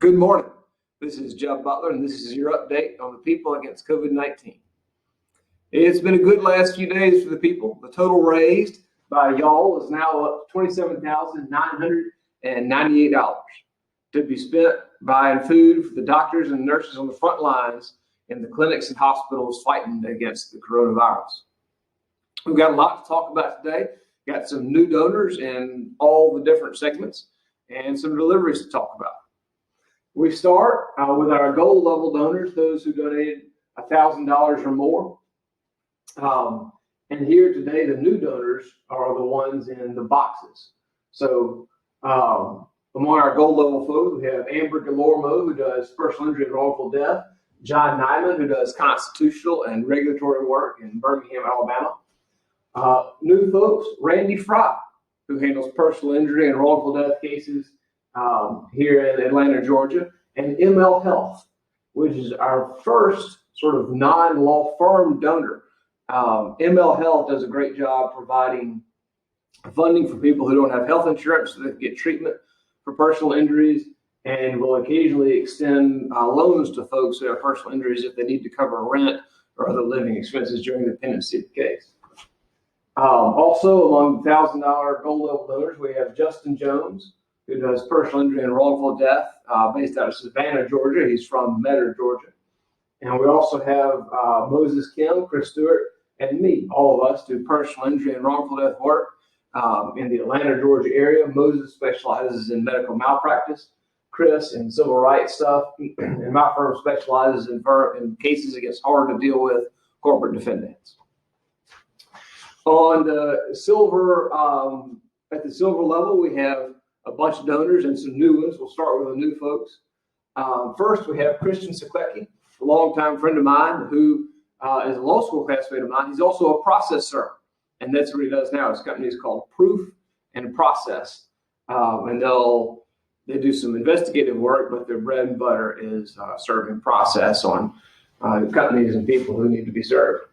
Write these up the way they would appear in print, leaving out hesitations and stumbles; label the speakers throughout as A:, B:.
A: Good morning. This is Jeff Butler, and this is your update on the people against COVID-19. It's been a good last few days for the people. The total raised by y'all is now up $27,998 to be spent buying food for the doctors and nurses on the front lines in the clinics and hospitals fighting against the coronavirus. We've got a lot to talk about today. Got some new donors in all the different segments and some deliveries to talk about. We start with our gold level donors, those who donated $1,000 or more. And here today, the new donors are the ones in the boxes. So among our gold level folks, we have Amber Galormo, who does personal injury and wrongful death, John Nyman, who does constitutional and regulatory work in Birmingham, Alabama. New folks, Randy Fry, who handles personal injury and wrongful death cases here in Atlanta, Georgia, and ML Health, which is our first sort of non-law firm donor. ML Health does a great job providing funding for people who don't have health insurance so they can get treatment for personal injuries, and will occasionally extend loans to folks who have personal injuries if they need to cover rent or other living expenses during the pendency of the case. Also, among the $1,000 gold level donors, we have Justin Jones, who does personal injury and wrongful death based out of Savannah, Georgia. He's from Metter, Georgia. And we also have Moses Kim, Chris Stewart, and me. All of us do personal injury and wrongful death work in the Atlanta, Georgia area. Moses specializes in medical malpractice, Chris in civil rights stuff, and my firm specializes in cases against hard to deal with corporate defendants. On the silver, at the silver level, we have a bunch of donors and some new ones. We'll start with the new folks. First, we have Christian Seklecki, a longtime friend of mine who is a law school classmate of mine. He's also a process server, and that's what he does now. His company is called Proof and Process, and they do some investigative work, but their bread and butter is serving process on companies and people who need to be served.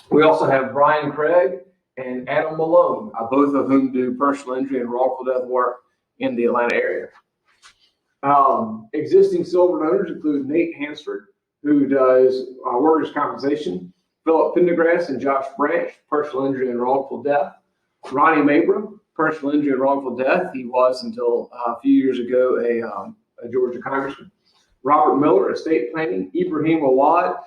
A: We also have Brian Craig and Adam Malone, both of whom do personal injury and wrongful death work in the Atlanta area. Existing silver donors include Nate Hansford, who does workers' compensation, Philip Pendergrass and Josh Branch, personal injury and wrongful death, Ronnie Mabra, personal injury and wrongful death. He was until a few years ago a Georgia congressman. Robert Miller, estate planning, Ibrahim Awad,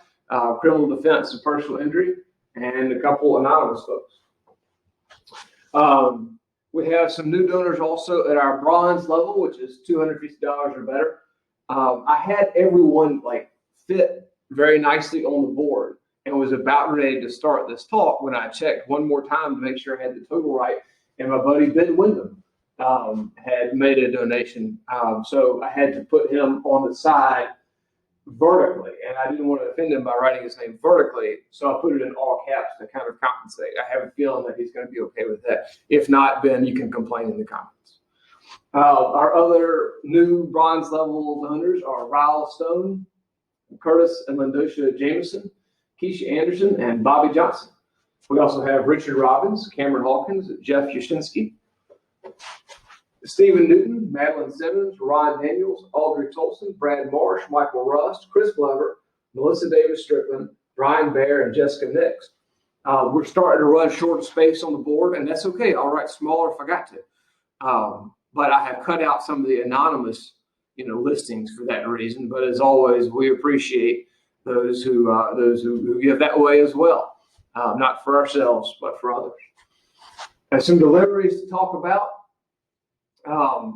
A: criminal defense and personal injury, and a couple anonymous folks. We have some new donors also at our bronze level, which is $250 or better. I had everyone fit very nicely on the board and was about ready to start this talk when I checked one more time to make sure I had the total right. And my buddy Ben Wyndham had made a donation. So I had to put him on the side vertically, and I didn't want to offend him by writing his name vertically, so I put it in all caps to kind of compensate. I have a feeling that he's going to be okay with that. If not, Ben, you can complain in the comments. Our other new bronze level donors are Ryle Stone, Curtis and Lindosha Jameson, Keisha Anderson, and Bobby Johnson. We also have Richard Robbins, Cameron Hawkins, Jeff Yashinsky, Stephen Newton, Madeline Simmons, Ron Daniels, Audrey Tolson, Brad Marsh, Michael Rust, Chris Glover, Melissa Davis Strickland, Brian Baer, and Jessica Nix. We're starting to run short of space on the board, and that's okay. I'll write smaller if I got to. But I have cut out some of the anonymous, listings for that reason. But as always, we appreciate those who give that way as well, not for ourselves, but for others. And some deliveries to talk about.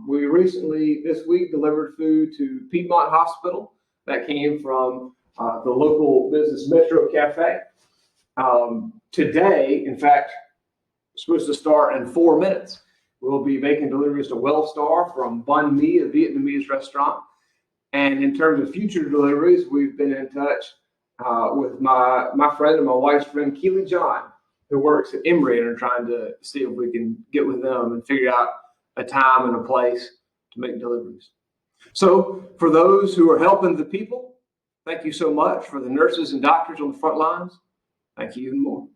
A: We recently, this week, delivered food to Piedmont Hospital that came from the local business Metro Cafe. Today, in fact, supposed to start in 4 minutes. We'll be making deliveries to Wellstar from Banh Mi, a Vietnamese restaurant. And in terms of future deliveries, we've been in touch with my friend and my wife's friend, Keely John, who works at Emory, and are trying to see if we can get with them and figure out a time and a place to make deliveries. So for those who are helping the people, thank you so much. For the nurses and doctors on the front lines, thank you even more.